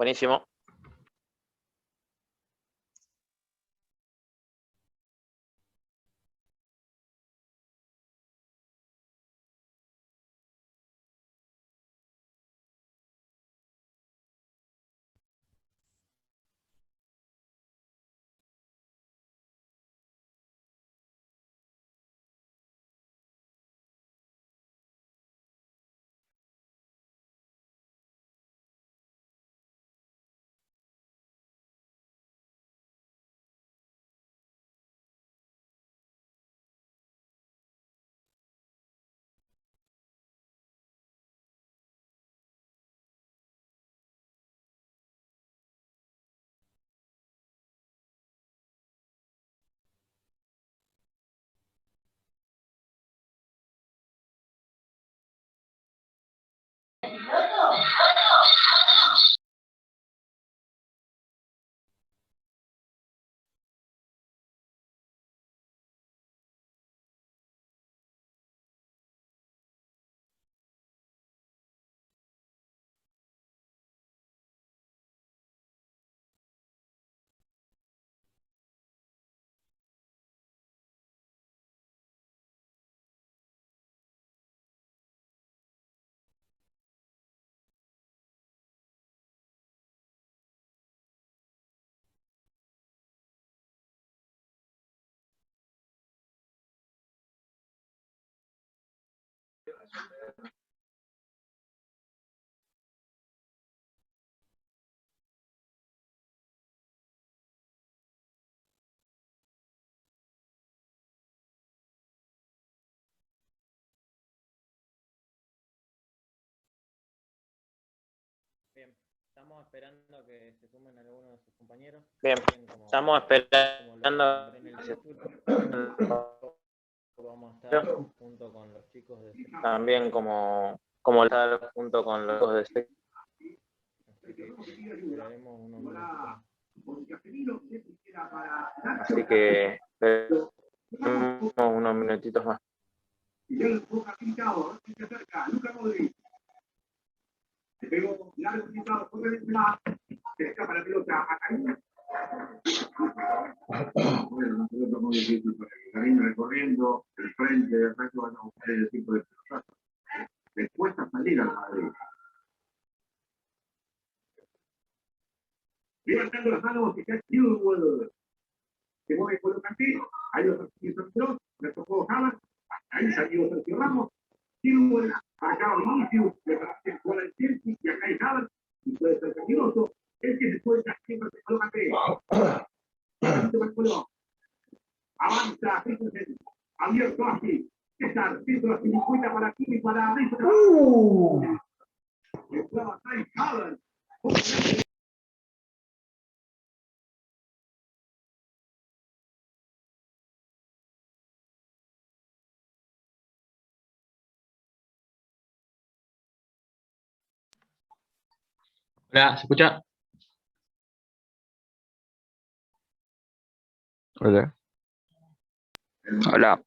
Buenísimo. Bien, estamos esperando que se sumen algunos de sus compañeros. Bien, estamos esperando. Vamos a estar junto con los chicos de También como estar junto con los chicos de así que esperaremos unos minutos. Así que unos minutitos más. Se pegó largo pintado, se escapa la pelota a Karina. Bueno, una pelota muy difícil para que Karina recorriendo el frente, el resto van a buscar el tipo de pelotazo. Les cuesta salir al Madrid. Levantando las manos, que está Chilwell. Se mueve con los canteros. Ahí los partidos, le tocó Haaland. Ahí salió Sergio Ramos. Chilwell, acá Vinicius, le parece jugar al Chelsea y acá hay Haaland. Y puede ser peligroso. El que se suelta siempre se coloca avanza Christensen, abierto así. César, centro así, cuenta para aquí y para adentro. Entraba Kai Haaland. Hola, ¿se escucha? Hola. Hola.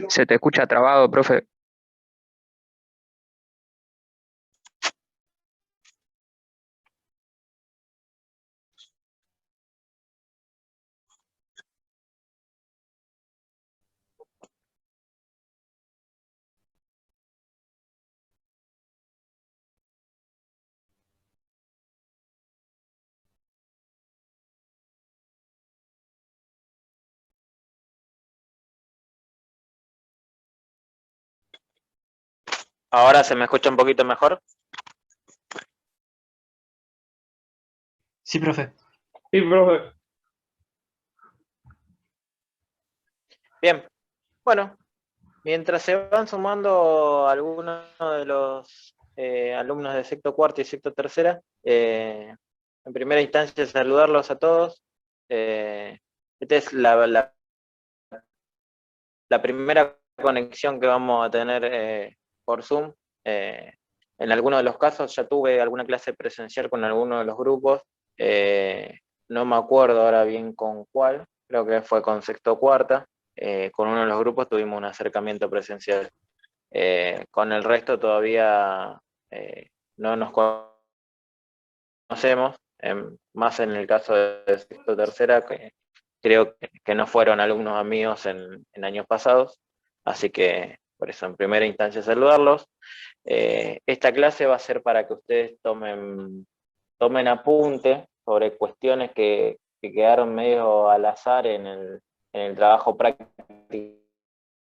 Se te escucha trabado, profe. ¿Ahora se me escucha un poquito mejor? Sí, profe. Sí, profe. Bien, bueno, mientras se van sumando algunos de los alumnos de sexto cuarto y sexto tercera, en primera instancia saludarlos a todos. Esta es la primera conexión que vamos a tener por Zoom. En algunos de los casos ya tuve alguna clase presencial con alguno de los grupos, no me acuerdo ahora bien con cuál, creo que fue con sexto o cuarta, con uno de los grupos tuvimos un acercamiento presencial. Con el resto todavía no nos conocemos, más en el caso de sexto o tercera, que creo que no fueron alumnos amigos en años pasados, así que por eso en primera instancia saludarlos. Esta clase va a ser para que ustedes tomen apunte sobre cuestiones que quedaron medio al azar en el trabajo práctico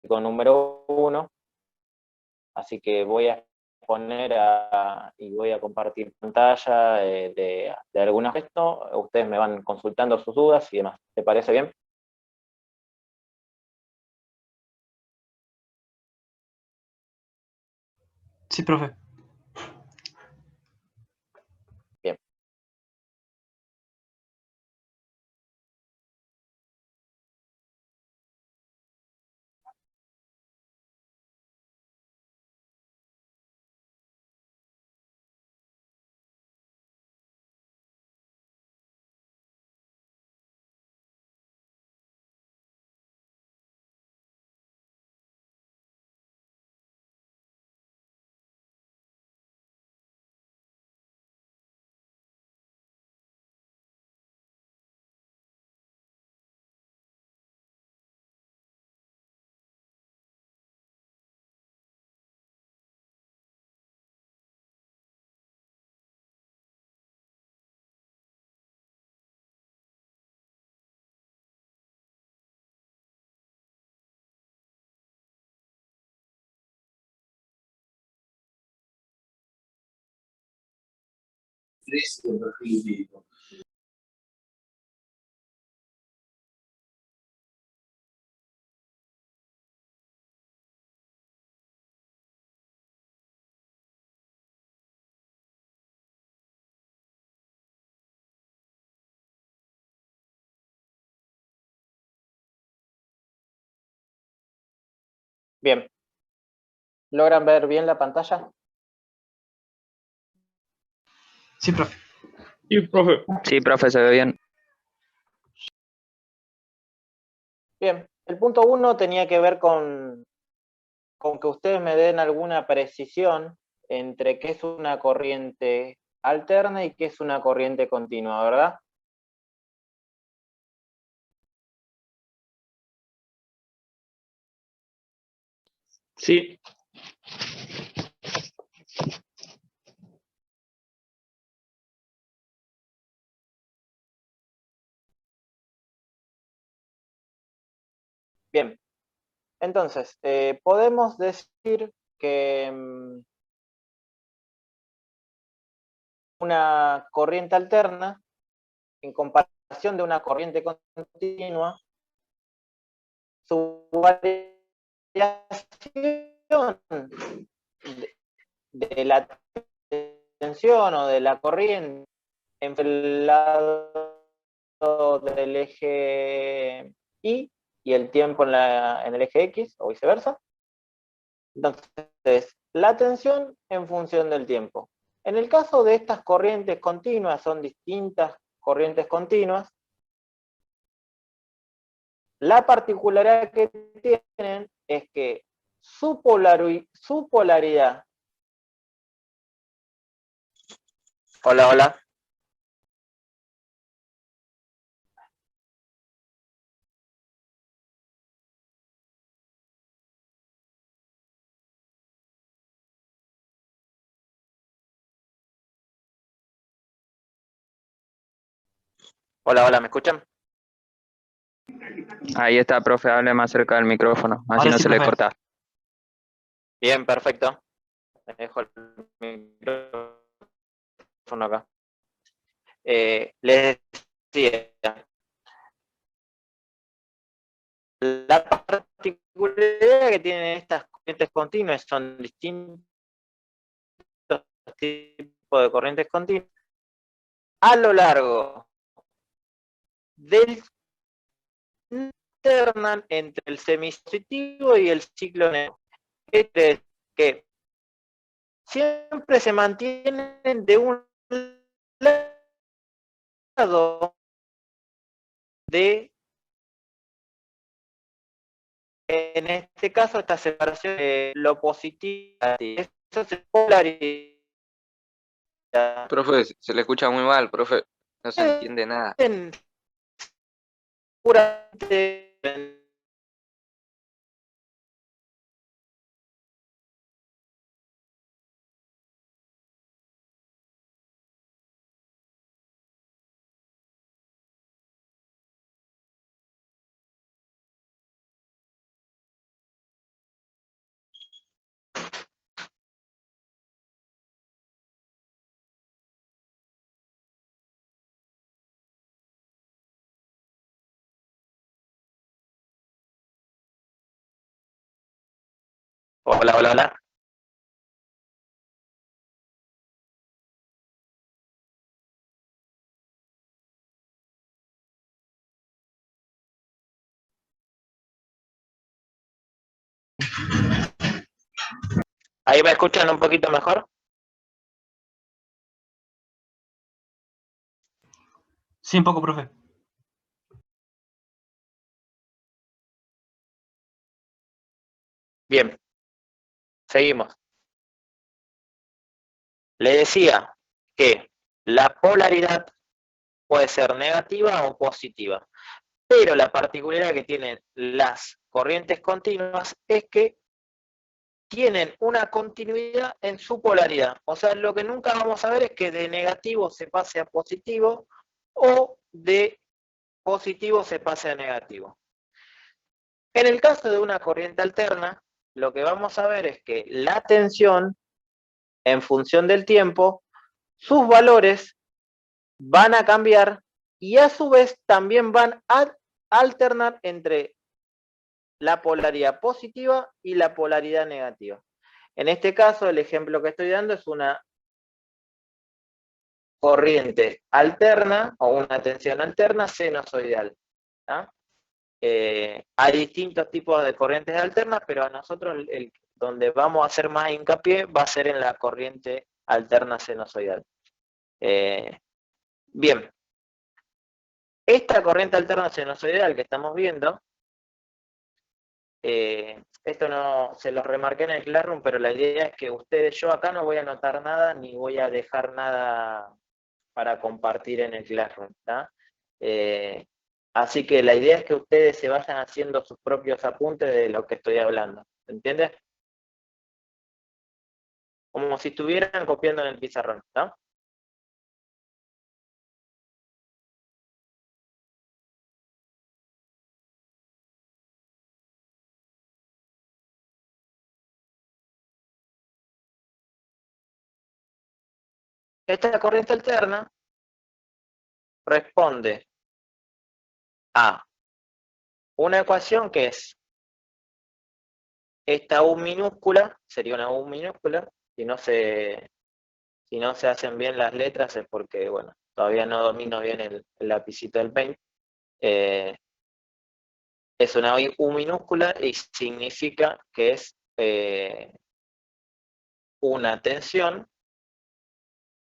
número 1, así que voy a poner y voy a compartir pantalla de algún aspecto, ustedes me van consultando sus dudas y demás. ¿Te parece bien? Sí, profe. Bien. Bien. ¿Logran ver bien la pantalla? Sí, profe. Sí, profe. Sí, profe, se ve bien. Bien. El punto 1 tenía que ver con que ustedes me den alguna precisión entre qué es una corriente alterna y qué es una corriente continua, ¿verdad? Sí. Bien. Entonces, podemos decir que una corriente alterna, en comparación de una corriente continua, su variación de la tensión o de la corriente en el lado del eje Y y el tiempo en el eje X o viceversa. Entonces, la tensión en función del tiempo. En el caso de estas corrientes continuas, son distintas corrientes continuas, la particularidad que tienen es que su polaridad. Hola, hola. Hola, hola, ¿me escuchan? Ahí está, profe, hable más cerca del micrófono, así Ahora no sí, se le profe. corta. Bien, perfecto. Me dejo el micrófono acá. Les decía, la particularidad que tienen estas corrientes continuas son distintos tipos de corrientes continuas a lo largo del alternan entre el semipositivo y el ciclo negativo. Que siempre se mantienen de un lado de, en este caso, esta separación de lo positivo. Eso es polaridad. Profe, se le escucha muy mal, profe. No se entiende nada. Puramente hola, hola, hola. Ahí me escuchan un poquito mejor. Sí, un poco, profe. Bien, seguimos. Le decía que la polaridad puede ser negativa o positiva, pero la particularidad que tienen las corrientes continuas es que tienen una continuidad en su polaridad. O sea, lo que nunca vamos a ver es que de negativo se pase a positivo o de positivo se pase a negativo. En el caso de una corriente alterna, lo que vamos a ver es que la tensión, en función del tiempo, sus valores van a cambiar y a su vez también van a alternar entre la polaridad positiva y la polaridad negativa. En este caso, el ejemplo que estoy dando es una corriente alterna o una tensión alterna sinusoidal. Hay distintos tipos de corrientes alternas, pero a nosotros donde vamos a hacer más hincapié va a ser en la corriente alterna sinusoidal. Bien, esta corriente alterna sinusoidal que estamos viendo, esto no se los remarqué en el Classroom, pero la idea es que ustedes, yo acá no voy a anotar nada ni voy a dejar nada para compartir en el Classroom, así que la idea es que ustedes se vayan haciendo sus propios apuntes de lo que estoy hablando, ¿entiendes? Como si estuvieran copiando en el pizarrón, ¿no? Esta corriente alterna responde a una ecuación que es esta U minúscula, sería una U minúscula, si no se hacen bien las letras es porque, bueno, todavía no domino bien el lapicito del Paint. Es una U minúscula y significa que es una tensión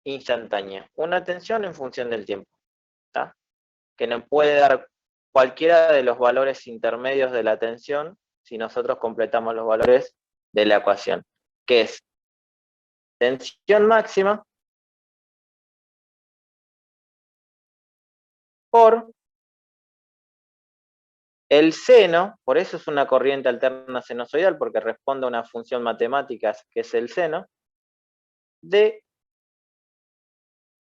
instantánea, una tensión en función del tiempo, que no puede dar cualquiera de los valores intermedios de la tensión, si nosotros completamos los valores de la ecuación, que es tensión máxima por el seno, por eso es una corriente alterna sinusoidal, porque responde a una función matemática que es el seno, de,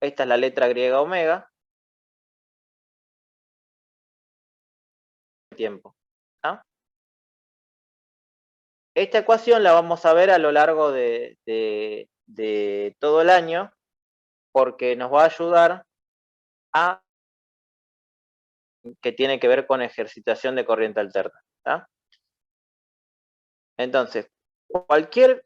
esta es la letra griega omega, tiempo. ¿Ah? Esta ecuación la vamos a ver a lo largo de todo el año, porque nos va a ayudar a que tiene que ver con ejercitación de corriente alterna. ¿Tá? Entonces, cualquier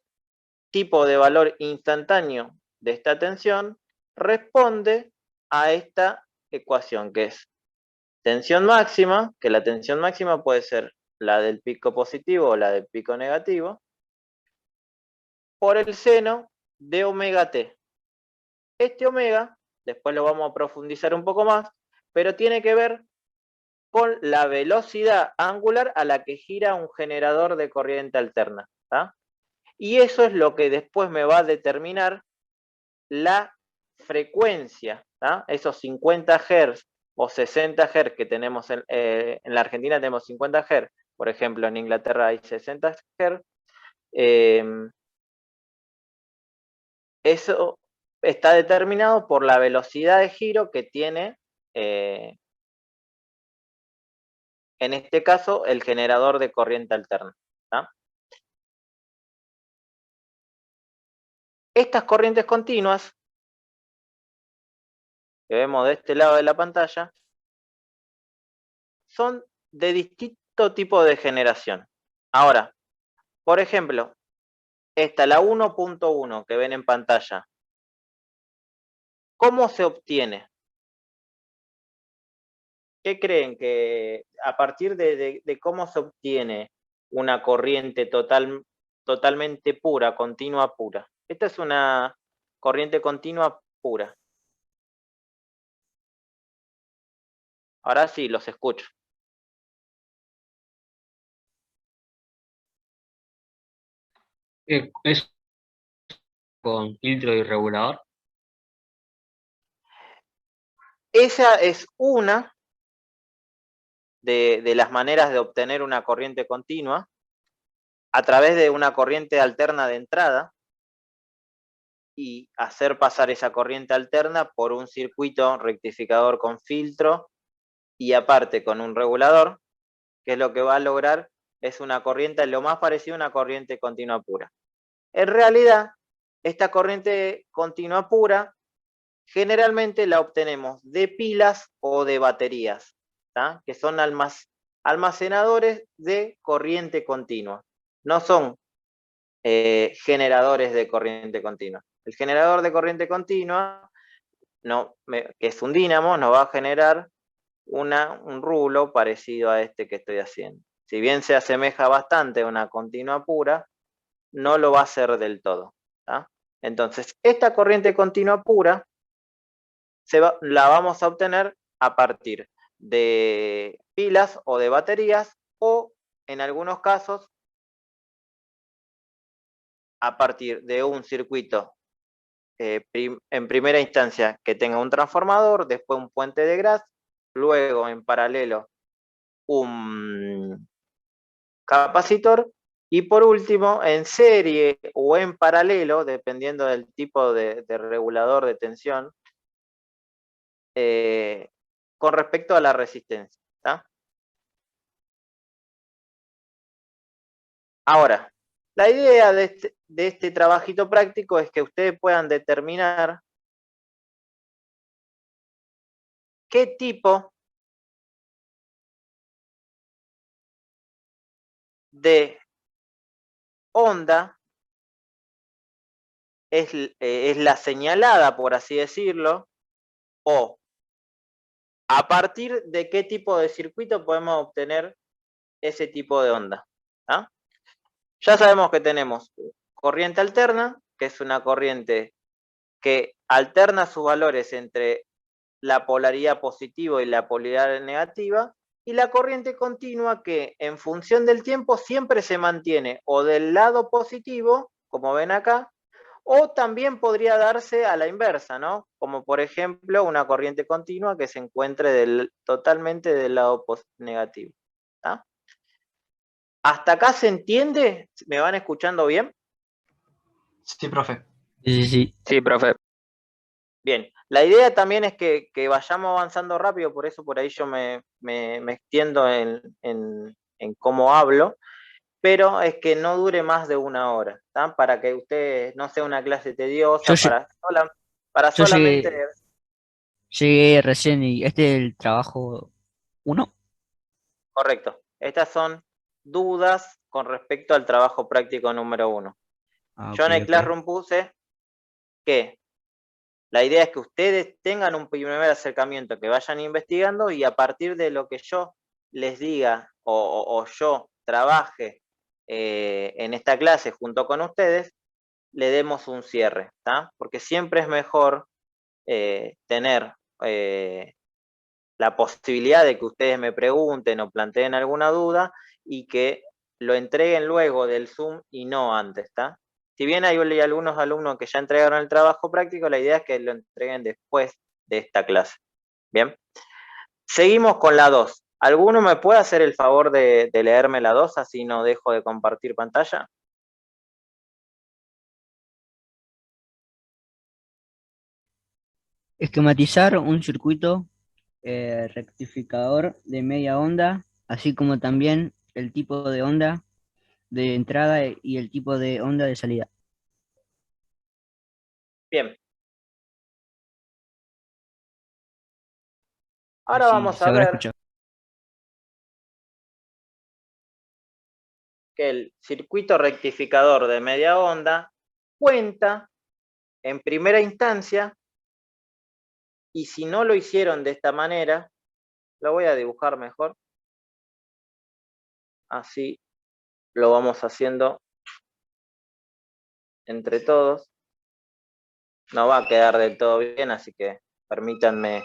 tipo de valor instantáneo de esta tensión responde a esta ecuación, que es tensión máxima, que la tensión máxima puede ser la del pico positivo o la del pico negativo, por el seno de omega t. Este omega, después lo vamos a profundizar un poco más, pero tiene que ver con la velocidad angular a la que gira un generador de corriente alterna. ¿Tá? Y eso es lo que después me va a determinar la frecuencia, ¿tá? Esos 50 Hz o 60 Hz que tenemos en la Argentina tenemos 50 Hz, por ejemplo en Inglaterra hay 60 Hz, eso está determinado por la velocidad de giro que tiene, en este caso, el generador de corriente alterna. ¿Tá? Estas corrientes continuas que vemos de este lado de la pantalla son de distinto tipo de generación. Ahora, por ejemplo, esta, la 1.1 que ven en pantalla, ¿cómo se obtiene? ¿Qué creen que a partir de cómo se obtiene una corriente totalmente pura, continua pura? Esta es una corriente continua pura. Ahora sí, los escucho. ¿Es con filtro y regulador? Esa es una de las maneras de obtener una corriente continua a través de una corriente alterna de entrada y hacer pasar esa corriente alterna por un circuito rectificador con filtro y aparte con un regulador, que es lo que va a lograr es una corriente lo más parecido a una corriente continua pura. En realidad, esta corriente continua pura generalmente la obtenemos de pilas o de baterías, ¿tá? Que son almacenadores de corriente continua. No son generadores de corriente continua. El generador de corriente continua, que es un dínamo, nos va a generar un rulo parecido a este que estoy haciendo. Si bien se asemeja bastante a una continua pura, no lo va a hacer del todo. ¿Tá? Entonces, esta corriente continua pura la vamos a obtener a partir de pilas o de baterías o, en algunos casos, a partir de un circuito en primera instancia que tenga un transformador, después un puente de Grass, luego en paralelo un capacitor y por último en serie o en paralelo, dependiendo del tipo de regulador de tensión, con respecto a la resistencia. ¿Tá? Ahora, la idea de este trabajito práctico es que ustedes puedan determinar qué tipo de onda es la señalada, por así decirlo, o a partir de qué tipo de circuito podemos obtener ese tipo de onda. ¿Tá? Ya sabemos que tenemos corriente alterna, que es una corriente que alterna sus valores entre la polaridad positiva y la polaridad negativa, y la corriente continua que en función del tiempo siempre se mantiene o del lado positivo, como ven acá, o también podría darse a la inversa, ¿no? Como por ejemplo una corriente continua que se encuentre totalmente del lado negativo. ¿Tá? ¿Hasta acá se entiende? ¿Me van escuchando bien? Sí, profe. Sí, profe. Bien, la idea también es que vayamos avanzando rápido, por eso por ahí yo me extiendo en cómo hablo, pero es que no dure más de 1 hora, ¿tá? Para que usted no sea una clase tediosa, para Yo solamente... llegué recién y este es el trabajo 1. Correcto, estas son dudas con respecto al trabajo práctico número 1. Yo en el Classroom puse que la idea es que ustedes tengan un primer acercamiento, que vayan investigando y a partir de lo que yo les diga o yo trabaje en esta clase junto con ustedes, le demos un cierre, ¿tá? Porque siempre es mejor tener la posibilidad de que ustedes me pregunten o planteen alguna duda y que lo entreguen luego del Zoom y no antes, ¿tá? Si bien hay algunos alumnos que ya entregaron el trabajo práctico, la idea es que lo entreguen después de esta clase. Bien. Seguimos con la 2. ¿Alguno me puede hacer el favor de leerme la 2, así no dejo de compartir pantalla? Esquematizar un circuito rectificador de media onda, así como también el tipo de onda de entrada y el tipo de onda de salida. Bien. Ahora vamos a ver que el circuito rectificador de media onda cuenta en primera instancia, y si no lo hicieron de esta manera, lo voy a dibujar mejor, así lo vamos haciendo entre todos. No va a quedar del todo bien, así que permítanme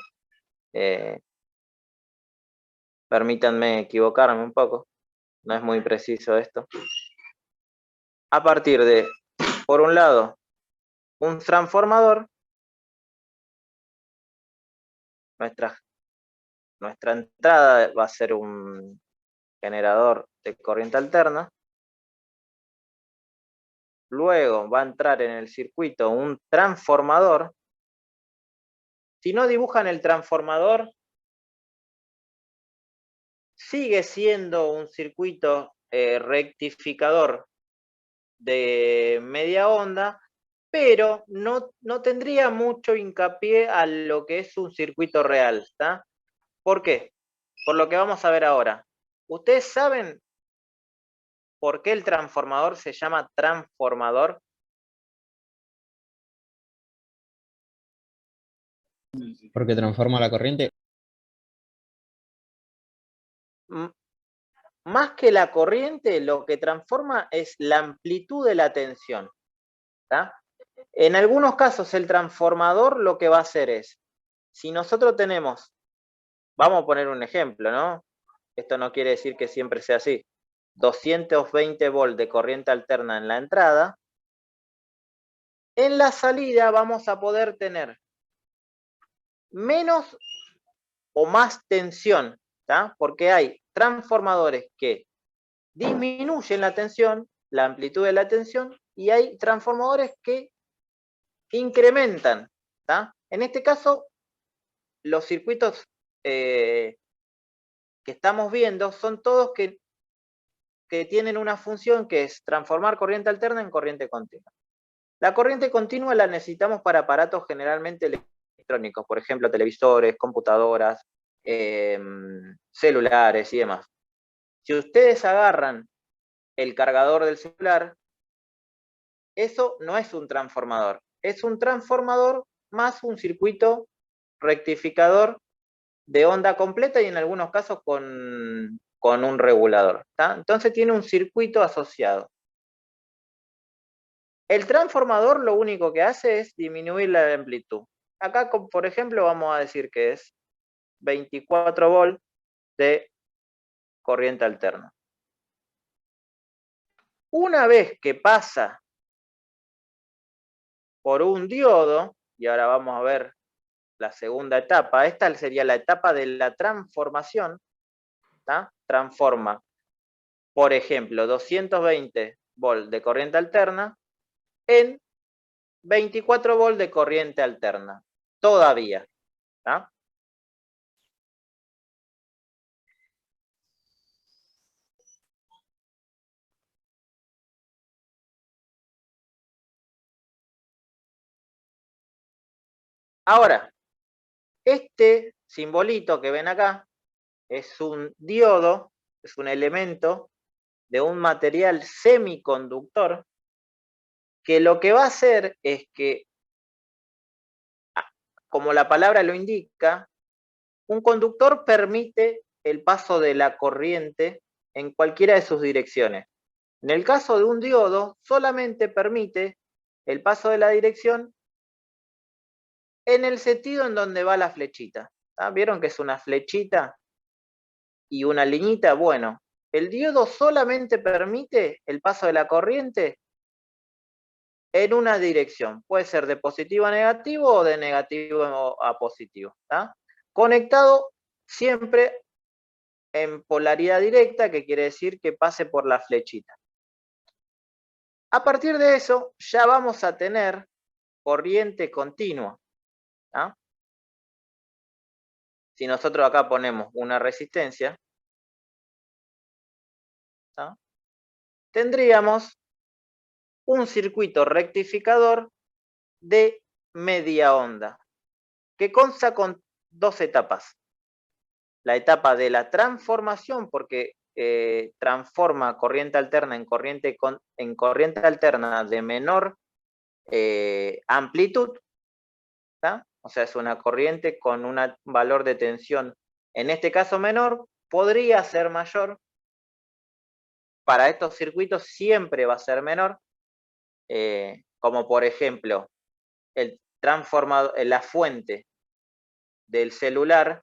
equivocarme un poco, no es muy preciso esto. A partir de, por un lado, un transformador, nuestra entrada va a ser un generador de corriente alterna. Luego va a entrar en el circuito un transformador. Si no dibujan el transformador, sigue siendo un circuito rectificador de media onda, pero no tendría mucho hincapié a lo que es un circuito real, ¿está? ¿Por qué? Por lo que vamos a ver ahora. ¿Ustedes saben por qué el transformador se llama transformador? Porque transforma la corriente. Más que la corriente, lo que transforma es la amplitud de la tensión, ¿tá? En algunos casos el transformador lo que va a hacer es, si nosotros tenemos, vamos a poner un ejemplo, ¿no? Esto no quiere decir que siempre sea así. 220 volts de corriente alterna en la entrada. En la salida vamos a poder tener menos o más tensión, ¿tá? Porque hay transformadores que disminuyen la tensión, la amplitud de la tensión, y hay transformadores que incrementan, ¿tá? En este caso, los circuitos que estamos viendo son todos que tienen una función que es transformar corriente alterna en corriente continua. La corriente continua la necesitamos para aparatos generalmente electrónicos, por ejemplo, televisores, computadoras, celulares y demás. Si ustedes agarran el cargador del celular, eso no es un transformador, es un transformador más un circuito rectificador de onda completa y en algunos casos con un regulador, ¿tá? Entonces tiene un circuito asociado. El transformador lo único que hace es disminuir la amplitud. Acá, por ejemplo, vamos a decir que es 24 volts de corriente alterna. Una vez que pasa por un diodo, y ahora vamos a ver la segunda etapa, esta sería la etapa de la transformación, ¿tá? Transforma, por ejemplo, 220 volts de corriente alterna en 24 volts de corriente alterna, todavía, ¿tá? Ahora, este simbolito que ven acá es un diodo, es un elemento de un material semiconductor que lo que va a hacer es que, como la palabra lo indica, un conductor permite el paso de la corriente en cualquiera de sus direcciones. En el caso de un diodo, solamente permite el paso de la dirección en el sentido en donde va la flechita. ¿Tá? ¿Vieron que es una flechita y una liñita? Bueno, el diodo solamente permite el paso de la corriente en una dirección. Puede ser de positivo a negativo o de negativo a positivo. ¿Tá? Conectado siempre en polaridad directa, que quiere decir que pase por la flechita. A partir de eso, ya vamos a tener corriente continua. ¿Tá? Si nosotros acá ponemos una resistencia, ¿tá? Tendríamos un circuito rectificador de media onda, que consta con dos etapas. La etapa de la transformación, porque transforma corriente alterna en corriente alterna de menor amplitud, ¿tá? O sea, es una corriente con un valor de tensión, en este caso menor, podría ser mayor. Para estos circuitos siempre va a ser menor, como por ejemplo, el transformador, la fuente del celular,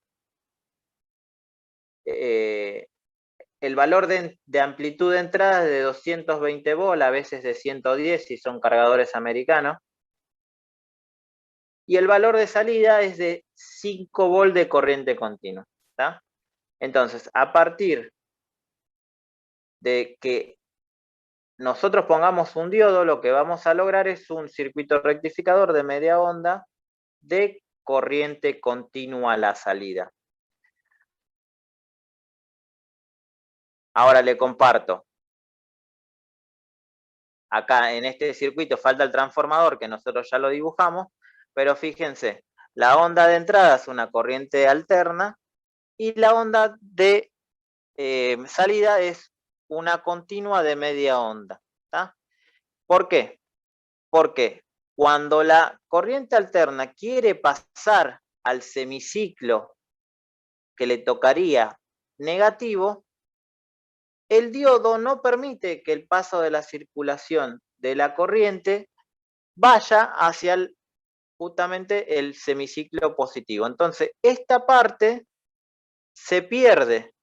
el valor de amplitud de entrada es de 220 volts, a veces de 110 si son cargadores americanos, y el valor de salida es de 5 volts de corriente continua. ¿Tá? Entonces, a partir de que nosotros pongamos un diodo, lo que vamos a lograr es un circuito rectificador de media onda de corriente continua a la salida. Ahora le comparto. Acá en este circuito falta el transformador, que nosotros ya lo dibujamos, pero fíjense, la onda de entrada es una corriente alterna y la onda de salida es una continua de media onda. ¿Tá? ¿Por qué? Porque cuando la corriente alterna quiere pasar al semiciclo que le tocaría negativo, el diodo no permite que el paso de la circulación de la corriente vaya hacia justamente el semiciclo positivo. Entonces, esta parte se pierde.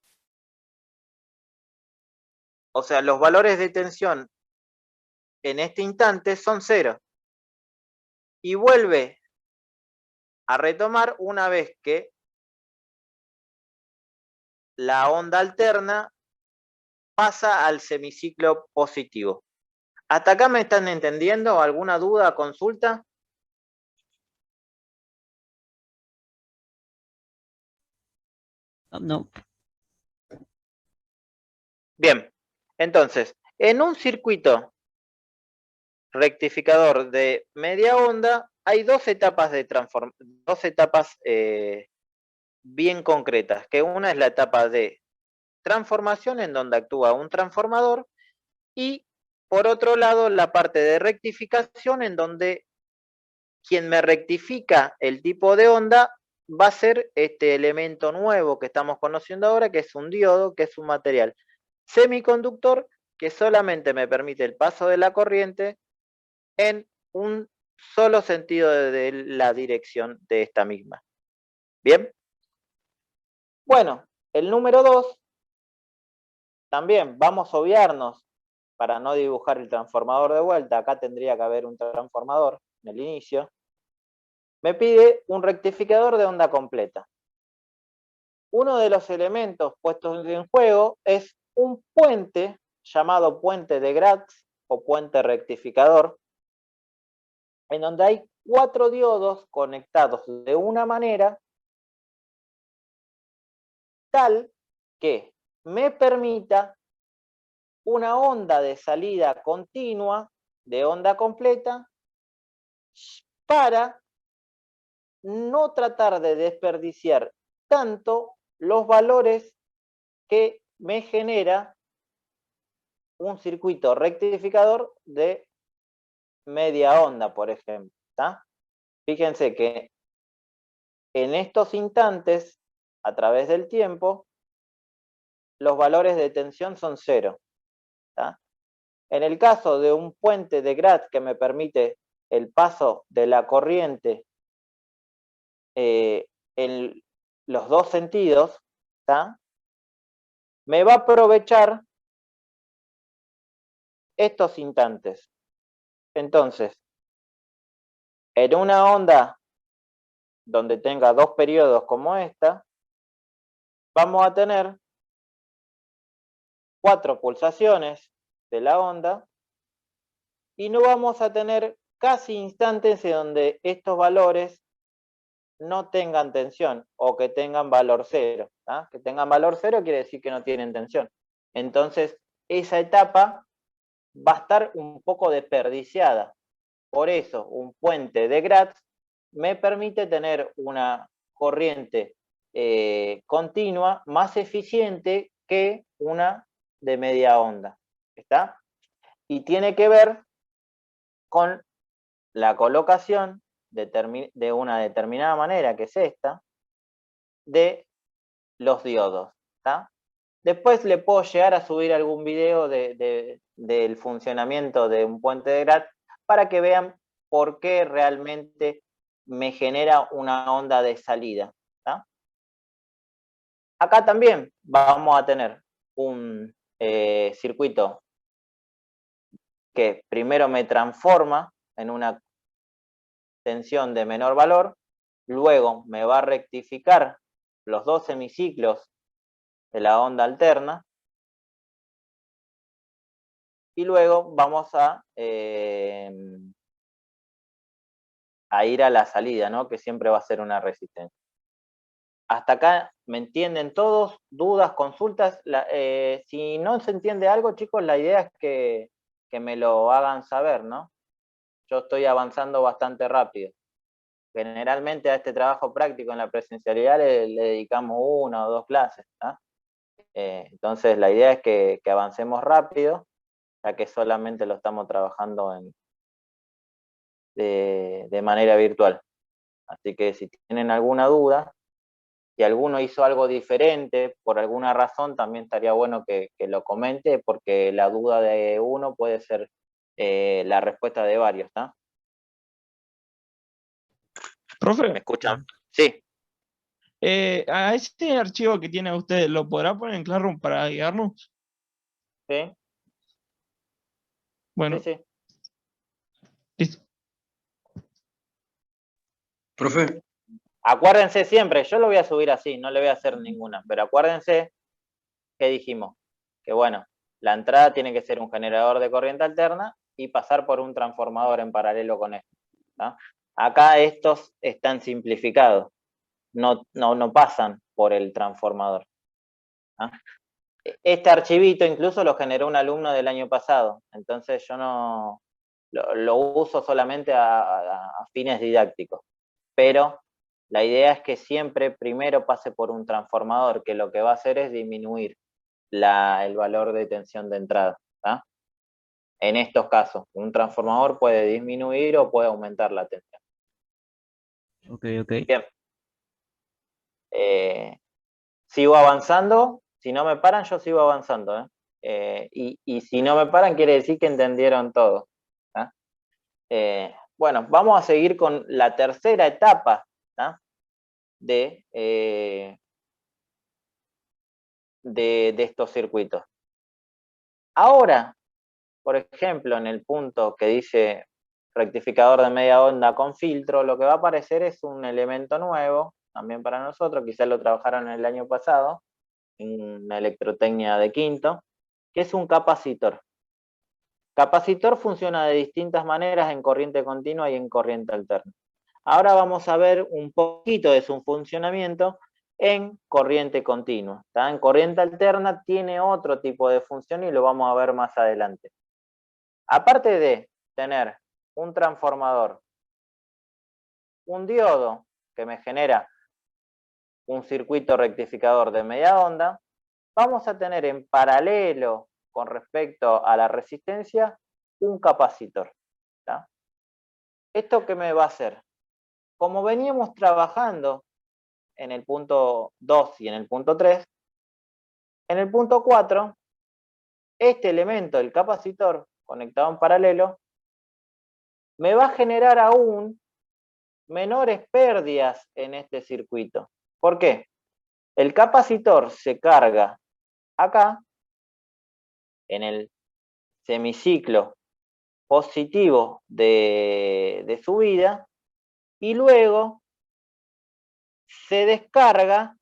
O sea, los valores de tensión en este instante son 0. Y vuelve a retomar una vez que la onda alterna pasa al semiciclo positivo. ¿Hasta acá me están entendiendo? ¿Alguna duda, consulta? No. Bien, entonces, en un circuito rectificador de media onda hay dos etapas de bien concretas, que una es la etapa de transformación en donde actúa un transformador y por otro lado la parte de rectificación en donde quien me rectifica el tipo de onda va a ser este elemento nuevo que estamos conociendo ahora, que es un diodo, que es un material semiconductor que solamente me permite el paso de la corriente en un solo sentido de la dirección de esta misma. ¿Bien? Bueno, el número 2 también vamos a obviarnos para no dibujar el transformador de vuelta. Acá tendría que haber un transformador en el inicio. Me pide un rectificador de onda completa. Uno de los elementos puestos en juego es un puente llamado puente de Gratz o puente rectificador, en donde hay 4 diodos conectados de una manera tal que me permita una onda de salida continua, de onda completa, para no tratar de desperdiciar tanto los valores que me genera un circuito rectificador de media onda, por ejemplo. ¿Tá? Fíjense que en estos instantes, a través del tiempo, los valores de tensión son 0. ¿Tá? En el caso de un puente de Gratz que me permite el paso de la corriente en los dos sentidos, ¿tá? Me va a aprovechar estos instantes. Entonces, en una onda donde tenga 2 periodos como esta, vamos a tener 4 pulsaciones de la onda y no vamos a tener casi instantes en donde estos valores no tengan tensión o que tengan valor 0. ¿tá? Que tengan valor 0 quiere decir que no tienen tensión. Entonces, esa etapa va a estar un poco desperdiciada. Por eso, un puente de Gratz me permite tener una corriente continua más eficiente que una de media onda. ¿Está? Y tiene que ver con la colocación de una determinada manera, que es esta, de los diodos. ¿Tá? Después le puedo llegar a subir algún video del funcionamiento de un puente de Gratz para que vean por qué realmente me genera una onda de salida. ¿tá? Acá también vamos a tener un circuito que primero me transforma en una tensión de menor valor, luego me va a rectificar los 2 semiciclos de la onda alterna, y luego vamos a ir a la salida, ¿no? Que siempre va a ser una resistencia. Hasta acá, ¿me entienden todos? ¿Dudas, consultas? Si no se entiende algo, chicos, la idea es que me lo hagan saber, ¿no? Yo estoy avanzando bastante rápido. Generalmente a este trabajo práctico en la presencialidad le dedicamos 1 o 2 clases. ¿tá? Entonces la idea es que avancemos rápido, ya que solamente lo estamos trabajando de manera virtual. Así que si tienen alguna duda, si alguno hizo algo diferente, por alguna razón, también estaría bueno que lo comente, porque la duda de uno puede ser la respuesta de varios. ¿tá? Profe, ¿Me escuchan? Sí. a ese archivo que tiene usted, ¿lo podrá poner en Classroom para guiarnos? Sí. Bueno, Sí, sí. listo. Profe, Acuérdense siempre, yo lo voy a subir así, no le voy a hacer ninguna, pero acuérdense que dijimos, que bueno, la entrada tiene que ser un generador de corriente alterna y pasar por un transformador en paralelo con esto. ¿tá? Acá estos están simplificados, no pasan por el transformador. ¿tá? Este archivito incluso lo generó un alumno del año pasado, entonces yo no lo uso solamente a fines didácticos, pero la idea es que siempre primero pase por un transformador, que lo que va a hacer es disminuir el valor de tensión de entrada. ¿tá? En estos casos, un transformador puede disminuir o puede aumentar la tensión. Ok. Bien. Sigo avanzando. Si no me paran, yo sigo avanzando. Y si no me paran, quiere decir que entendieron todo. ¿tá? Bueno, vamos a seguir con la tercera etapa ¿tá? de estos circuitos. Ahora, por ejemplo, en el punto que dice rectificador de media onda con filtro, lo que va a aparecer es un elemento nuevo, también para nosotros, quizás lo trabajaron el año pasado, en la electrotecnia de quinto, que es un capacitor. Capacitor funciona de distintas maneras en corriente continua y en corriente alterna. Ahora vamos a ver un poquito de su funcionamiento en corriente continua. ¿Tá? En corriente alterna tiene otro tipo de función y lo vamos a ver más adelante. Aparte de tener un transformador, un diodo que me genera un circuito rectificador de media onda, vamos a tener en paralelo con respecto a la resistencia un capacitor. ¿Tá? ¿Esto qué me va a hacer? Como veníamos trabajando en el punto 2 y en el punto 3, en el punto 4, este elemento, el capacitor, conectado en paralelo, me va a generar aún menores pérdidas en este circuito. ¿Por qué? El capacitor se carga acá, en el semiciclo positivo de subida, y luego se descarga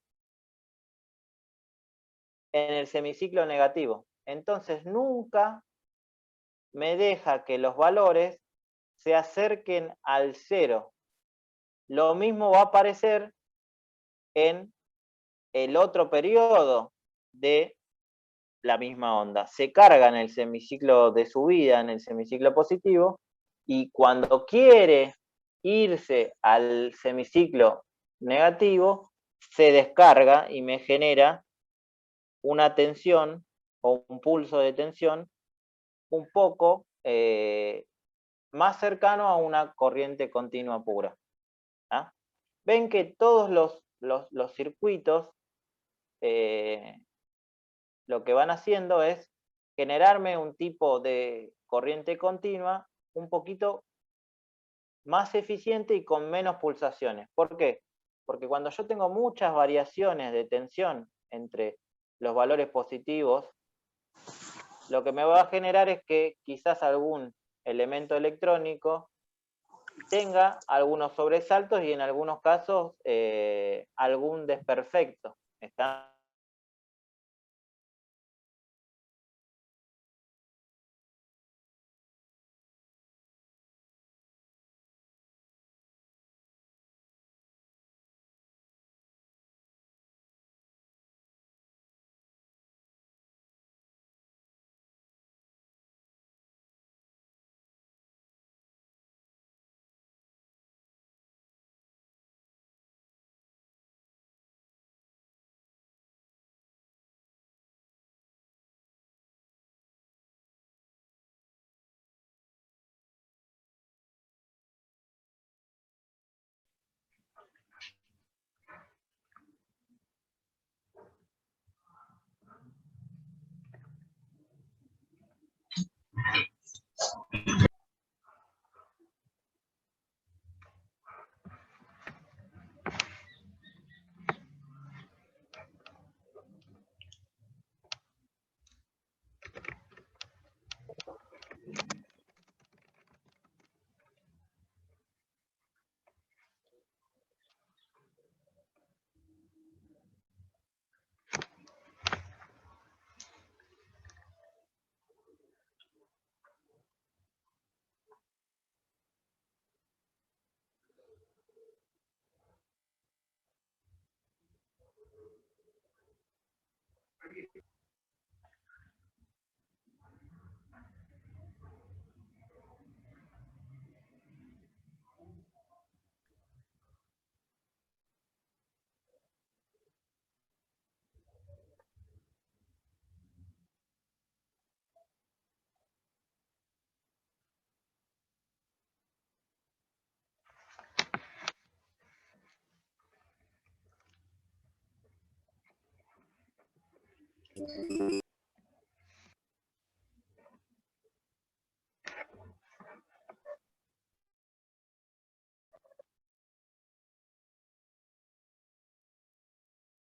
en el semiciclo negativo. Entonces nunca me deja que los valores se acerquen al cero. Lo mismo va a aparecer en el otro periodo de la misma onda. Se carga en el semiciclo de subida, en el semiciclo positivo, y cuando quiere irse al semiciclo negativo, se descarga y me genera una tensión o un pulso de tensión un poco más cercano a una corriente continua pura. ¿Ah? Ven que todos los circuitos lo que van haciendo es generarme un tipo de corriente continua un poquito más eficiente y con menos pulsaciones. ¿Por qué? Porque cuando yo tengo muchas variaciones de tensión entre los valores positivos, lo que me va a generar es que quizás algún elemento electrónico tenga algunos sobresaltos y en algunos casos algún desperfecto. ¿Está?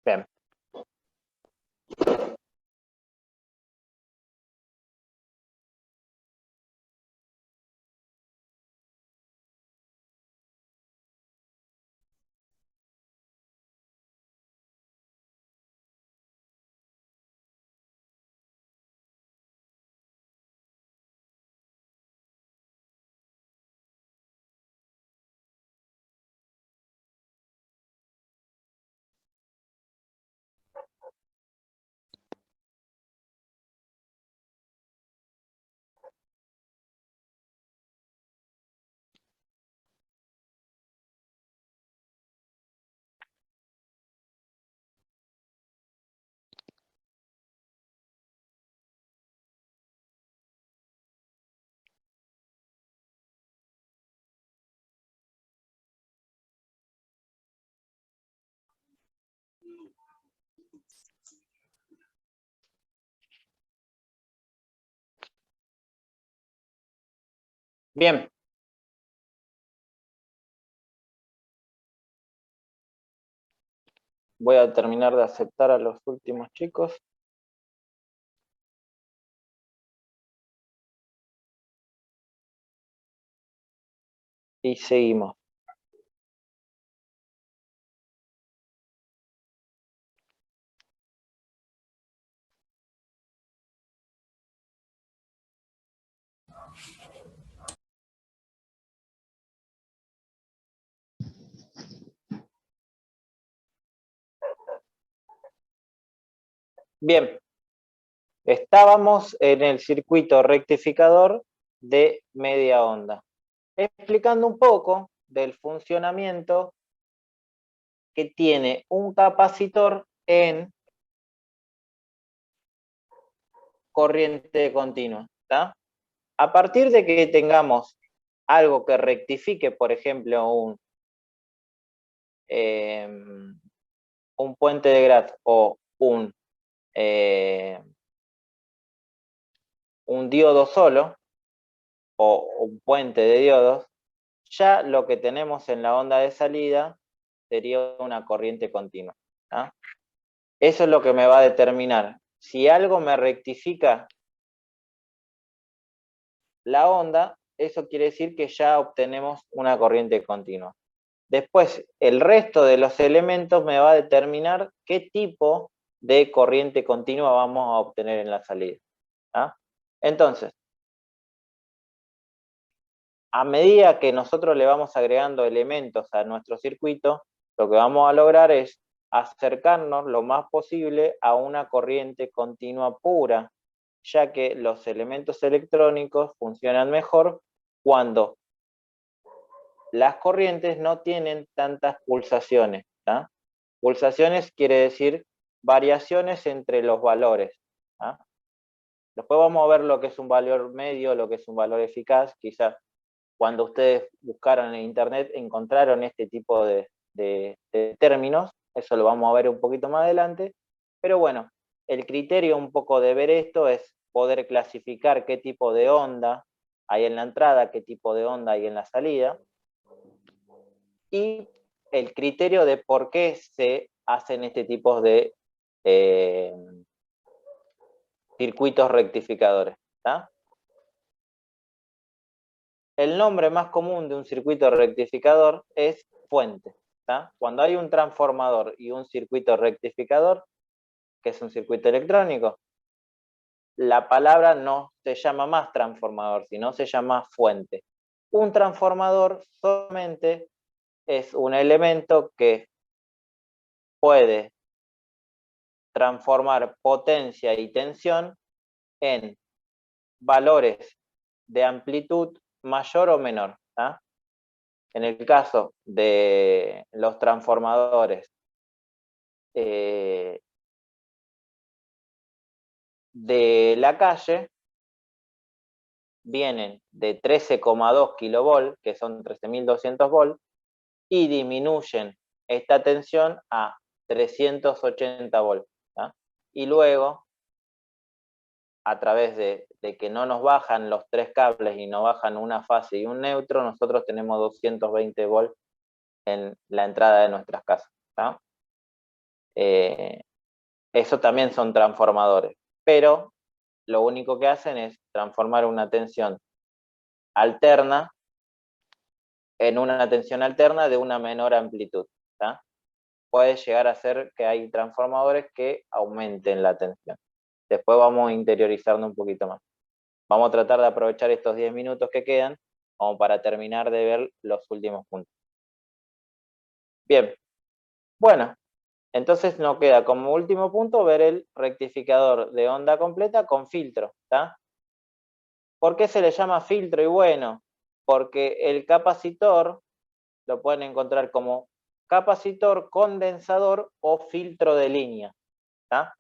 Bien. Bien. Voy a terminar de aceptar a los últimos chicos. Y seguimos. Bien, estábamos en el circuito rectificador de media onda, explicando un poco del funcionamiento que tiene un capacitor en corriente continua, ¿tá? A partir de que tengamos algo que rectifique, por ejemplo, un puente de Grad o un diodo solo o un puente de diodos, ya lo que tenemos en la onda de salida sería una corriente continua, ¿tá? Eso es lo que me va a determinar. Si algo me rectifica la onda, eso quiere decir que ya obtenemos una corriente continua. Después, el resto de los elementos me va a determinar qué tipo de corriente continua vamos a obtener en la salida, ¿tá? Entonces, a medida que nosotros le vamos agregando elementos a nuestro circuito, lo que vamos a lograr es acercarnos lo más posible a una corriente continua pura, ya que los elementos electrónicos funcionan mejor cuando las corrientes no tienen tantas pulsaciones, ¿tá? Pulsaciones quiere decir variaciones entre los valores, ¿tá? Después vamos a ver lo que es un valor medio, lo que es un valor eficaz. Quizás cuando ustedes buscaron en internet encontraron este tipo de términos, eso lo vamos a ver un poquito más adelante, pero bueno, el criterio un poco de ver esto es poder clasificar qué tipo de onda hay en la entrada, qué tipo de onda hay en la salida, y el criterio de por qué se hacen este tipo de circuitos rectificadores, ¿tá? El nombre más común de un circuito rectificador es fuente, ¿tá? Cuando hay un transformador y un circuito rectificador, que es un circuito electrónico, la palabra no se llama más transformador, sino se llama fuente. Un transformador solamente es un elemento que puede transformar potencia y tensión en valores de amplitud mayor o menor, ¿tá? En el caso de los transformadores de la calle, vienen de 13,2 kilovolt, que son 13.200 volts, y disminuyen esta tensión a 380 volts, ¿tá? Y luego, a través de que no nos bajan los tres cables y nos bajan una fase y un neutro, nosotros tenemos 220 volts en la entrada de nuestras casas, ¿tá? Eso también son transformadores, pero lo único que hacen es transformar una tensión alterna en una tensión alterna de una menor amplitud, ¿tá? Puede llegar a ser que hay transformadores que aumenten la tensión. Después vamos a interiorizarnos un poquito más. Vamos a tratar de aprovechar estos 10 minutos que quedan como para terminar de ver los últimos puntos. Bien, bueno, entonces nos queda como último punto ver el rectificador de onda completa con filtro, ¿tá? ¿Por qué se le llama filtro? Y bueno, porque el capacitor lo pueden encontrar como capacitor, condensador o filtro de línea, ¿tá?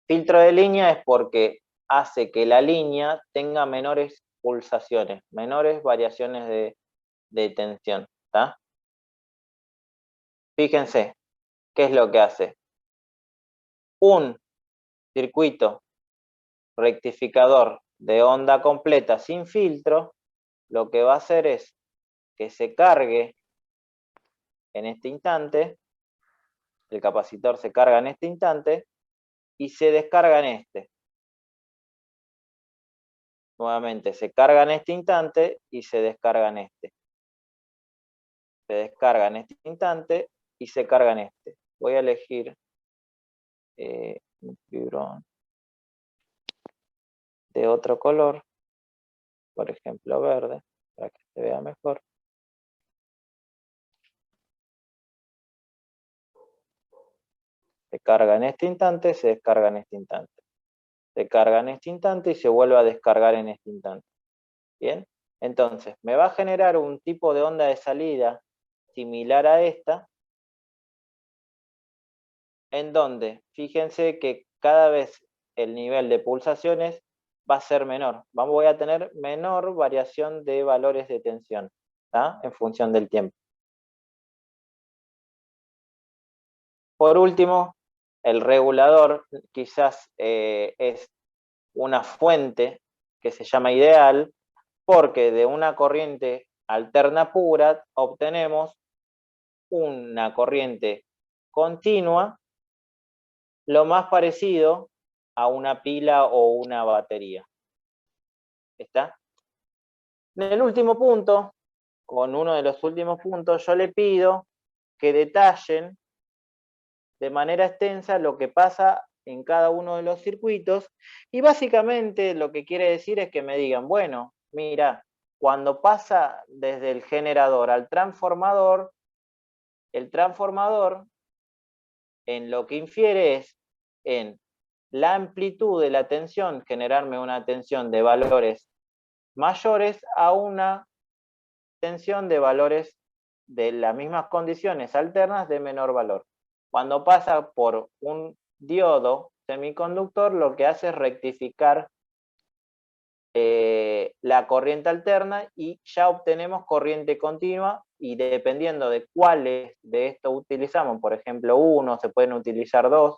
Filtro de línea es porque hace que la línea tenga menores pulsaciones, menores variaciones de tensión, ¿tá? Fíjense, ¿qué es lo que hace? Un circuito rectificador de onda completa sin filtro, lo que va a hacer es que se cargue en este instante, el capacitor se carga en este instante y se descarga en este. Nuevamente se carga en este instante y se descarga en este. Se descarga en este instante y se carga en este. Voy a elegir un fibrón de otro color, por ejemplo verde, para que se vea mejor. Se carga en este instante, se descarga en este instante. Se carga en este instante y se vuelve a descargar en este instante. ¿Bien? Entonces, me va a generar un tipo de onda de salida similar a esta, en donde, fíjense que cada vez el nivel de pulsaciones va a ser menor. Voy a tener menor variación de valores de tensión, ¿tá? En función del tiempo. Por último, el regulador quizás es una fuente que se llama ideal, porque de una corriente alterna pura obtenemos una corriente continua lo más parecido a una pila o una batería. ¿Está? En el último punto, con uno de los últimos puntos, yo le pido que detallen de manera extensa lo que pasa en cada uno de los circuitos, y básicamente lo que quiere decir es que me digan, bueno, mira, cuando pasa desde el generador al transformador, el transformador en lo que infiere es en la amplitud de la tensión, generarme una tensión de valores mayores a una tensión de valores de las mismas condiciones alternas de menor valor. Cuando pasa por un diodo semiconductor, lo que hace es rectificar la corriente alterna y ya obtenemos corriente continua, y dependiendo de cuáles de estos utilizamos, por ejemplo 1, se pueden utilizar 2,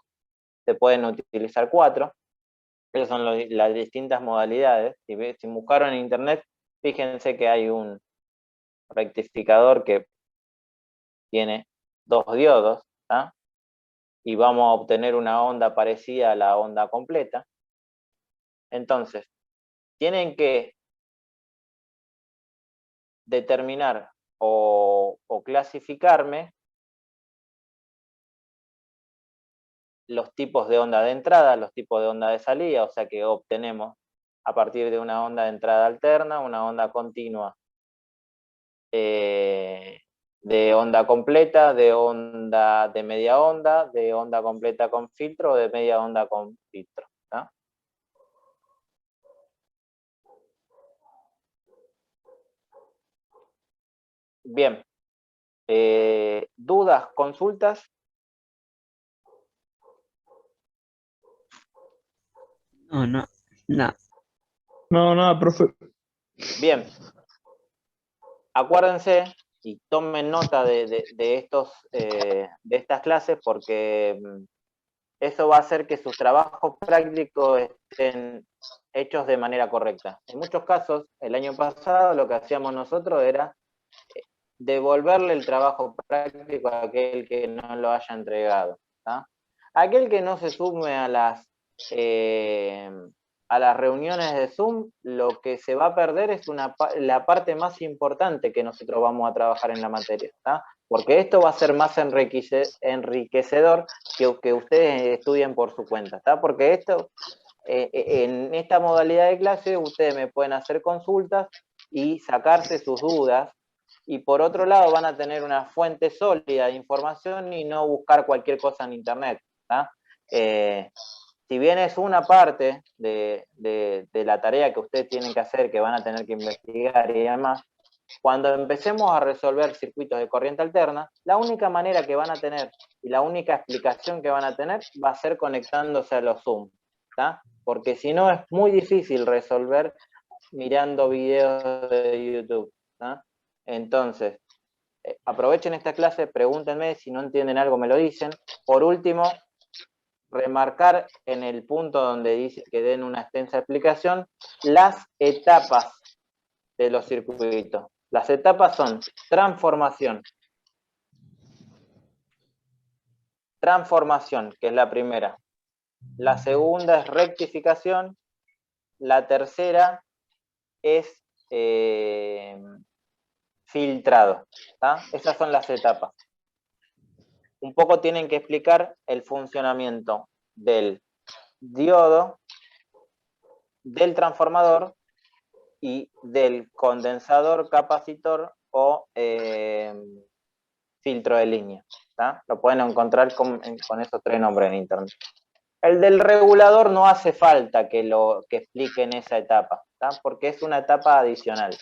se pueden utilizar 4, esas son las distintas modalidades. Si buscaron en internet, fíjense que hay un rectificador que tiene 2 diodos, ¿ah? Y vamos a obtener una onda parecida a la onda completa. Entonces, tienen que determinar o clasificarme los tipos de onda de entrada, los tipos de onda de salida, o sea que obtenemos a partir de una onda de entrada alterna, una onda continua de onda completa, de onda de media onda, de onda completa con filtro o de media onda con filtro, ¿no? Bien. ¿Dudas, consultas? No, no, no. No, nada, profe. Bien. Acuérdense y tomen nota de estas clases, porque eso va a hacer que sus trabajos prácticos estén hechos de manera correcta. En muchos casos, el año pasado lo que hacíamos nosotros era devolverle el trabajo práctico a aquel que no lo haya entregado, ¿tá? Aquel que no se sume a las reuniones de Zoom, lo que se va a perder es la parte más importante que nosotros vamos a trabajar en la materia, ¿tá? Porque esto va a ser más enriquecedor que ustedes estudien por su cuenta, ¿tá? Porque esto, en esta modalidad de clase, ustedes me pueden hacer consultas y sacarse sus dudas, y por otro lado van a tener una fuente sólida de información y no buscar cualquier cosa en internet, ¿tá? Si bien es una parte de la tarea que ustedes tienen que hacer, que van a tener que investigar y demás, cuando empecemos a resolver circuitos de corriente alterna, la única manera que van a tener y la única explicación que van a tener va a ser conectándose a los Zoom, ¿tá? Porque si no es muy difícil resolver mirando videos de YouTube, ¿tá? Entonces, aprovechen esta clase, pregúntenme, si no entienden algo me lo dicen. Por último, remarcar en el punto donde dice que den una extensa explicación las etapas de los circuitos. Las etapas son transformación, que es la primera. La segunda es rectificación. La tercera es filtrado. ¿Tá? Esas son las etapas. Un poco tienen que explicar el funcionamiento del diodo, del transformador y del condensador, capacitor o filtro de línea. ¿Tá? Lo pueden encontrar con esos tres nombres en internet. El del regulador no hace falta que expliquen esa etapa, ¿tá? Porque es una etapa adicional.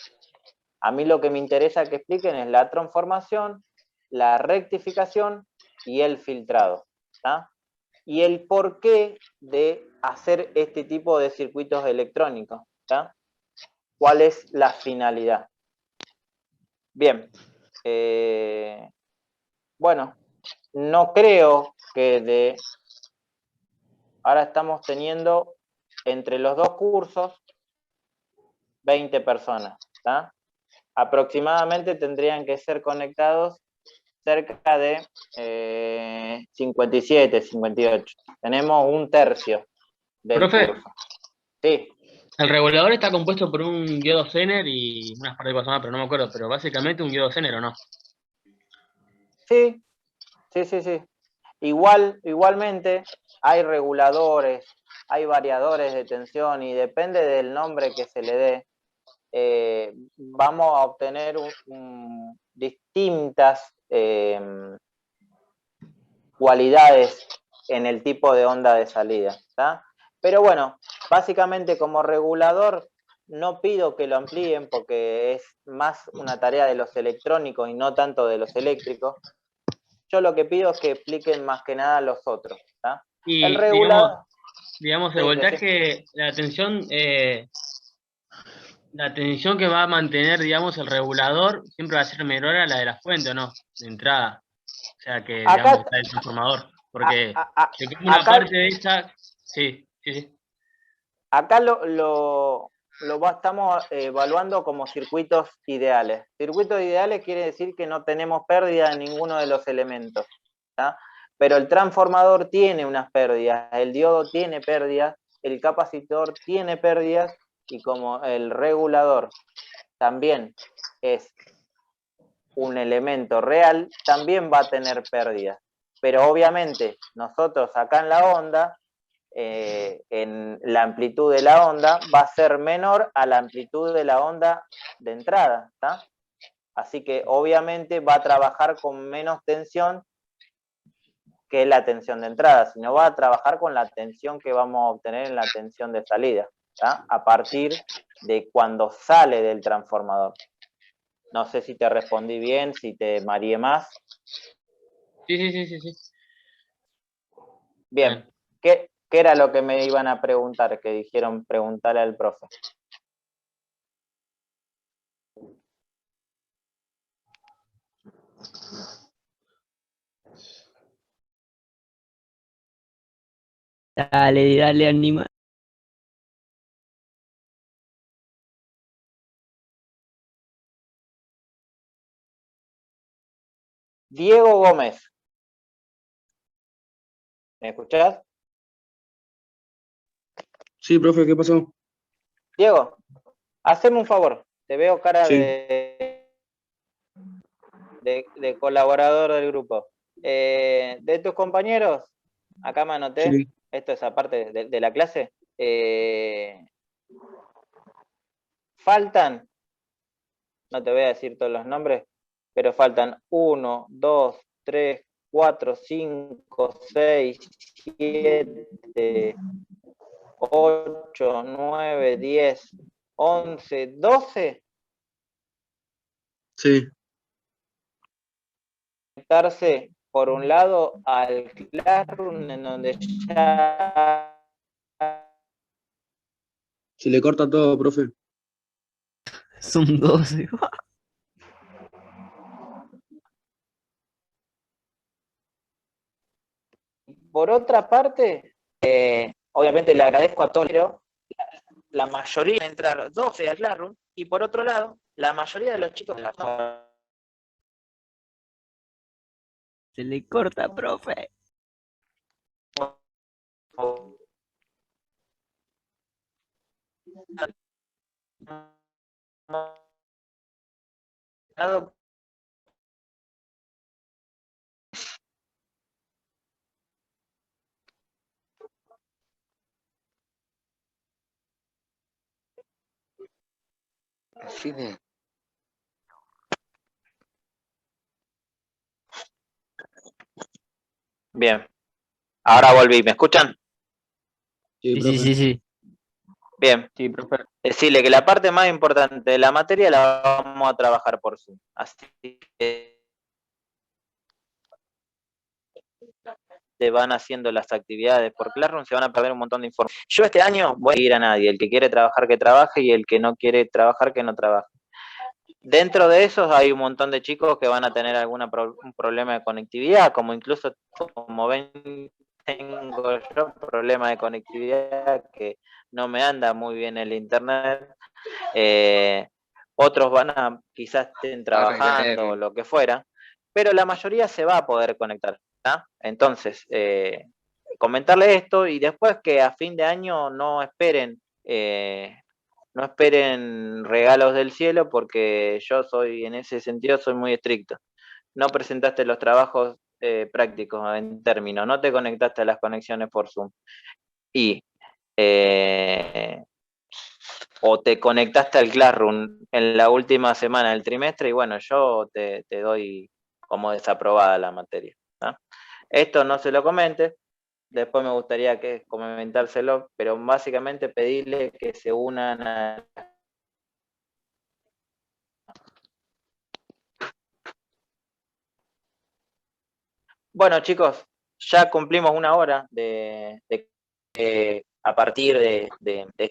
A mí lo que me interesa que expliquen es la transformación, la rectificación y el filtrado. ¿Tá? Y el porqué de hacer este tipo de circuitos electrónicos. ¿Tá? ¿Cuál es la finalidad? Bien. Bueno, no creo que ahora estamos teniendo entre los dos cursos 20 personas. ¿Tá? Aproximadamente tendrían que ser conectados cerca de 57, 58. Tenemos un tercio del Profe, curso. Sí. el regulador está compuesto por un diodo Zener y unas par de cosas más, pero no me acuerdo, pero básicamente un diodo Zener, ¿o no? Sí. Igualmente hay reguladores, hay variadores de tensión y depende del nombre que se le dé, vamos a obtener distintas cualidades en el tipo de onda de salida. ¿Tá? Pero bueno, básicamente como regulador no pido que lo amplíen porque es más una tarea de los electrónicos y no tanto de los eléctricos. Yo lo que pido es que expliquen más que nada los otros. ¿Tá? Y el regulador... digamos el voltaje, la tensión que va a mantener, digamos, el regulador siempre va a ser menor a la de la fuente, ¿o no? De entrada. O sea que, digamos, está el transformador. Porque una parte de esa... Sí. Acá lo estamos evaluando como circuitos ideales. Circuitos ideales quiere decir que no tenemos pérdida en ninguno de los elementos. ¿Tá? Pero el transformador tiene unas pérdidas, el diodo tiene pérdidas, el capacitor tiene pérdidas, y como el regulador también es un elemento real, también va a tener pérdidas. Pero obviamente nosotros acá en la onda, en la amplitud de la onda, va a ser menor a la amplitud de la onda de entrada. ¿Tá? Así que obviamente va a trabajar con menos tensión que la tensión de entrada, sino va a trabajar con la tensión que vamos a obtener en la tensión de salida, ¿tá? A partir de cuando sale del transformador. No sé si te respondí bien, si te mareé más. Sí. Bien, ¿qué era lo que me iban a preguntar? Que dijeron preguntarle al profe. Dale, anima. Diego Gómez. ¿Me escuchás? Sí, profe, ¿qué pasó? Diego, haceme un favor. Te veo cara Sí. de colaborador del grupo. De tus compañeros, acá me anoté, Sí. esto es aparte de la clase, faltan, no te voy a decir todos los nombres, pero faltan 1, 2, 3, 4, 5, 6, 7, 8, 9, 10, 11, 12. Sí. Conectarse por un lado al Classroom, en donde ya... Se le corta todo, profe. Son 12. por otra parte, obviamente le agradezco a todos, pero la mayoría van a entrar 12 al Classroom, y por otro lado, la mayoría de los chicos de la... Se le corta, profe. Decime. Bien. Ahora volví, ¿me escuchan? Sí, Sí, profe. sí. Bien. Sí, profe. Decirle que la parte más importante de la materia la vamos a trabajar por Zoom. Así que se van haciendo las actividades por Classroom, se van a perder un montón de información. Yo este año voy a ir a nadie. El que quiere trabajar, que trabaje, y el que no quiere trabajar, que no trabaje. Dentro de esos hay un montón de chicos que van a tener un problema de conectividad, como incluso, como ven, tengo yo problema de conectividad, que no me anda muy bien el internet. Otros van a, quizás estén trabajando o lo que fuera, pero la mayoría se va a poder conectar, ¿tá? Entonces, comentarle esto, y después que a fin de año no esperen regalos del cielo, porque yo soy, en ese sentido, soy muy estricto. No presentaste los trabajos prácticos en términos, no te conectaste a las conexiones por Zoom, y o te conectaste al Classroom en la última semana del trimestre, y bueno, yo te doy como desaprobada la materia, ¿tá? Esto no se lo comentes. Después me gustaría comentárselo, pero básicamente pedirle que se unan a... Bueno, chicos, ya cumplimos una hora a partir de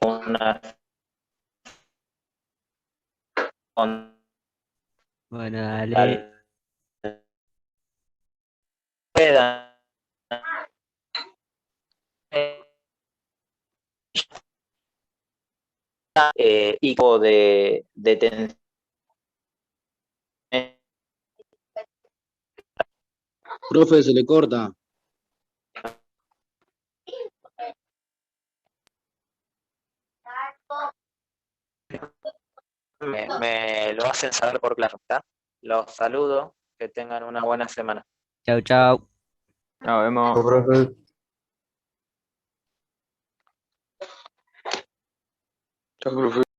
una... Bueno, dale. Y de tensión. Profe, se le corta. Me lo hacen saber por claro, ¿está? Los saludo, que tengan una buena semana. Chau, chau. Nos vemos. Chao, profe. Chao, profe.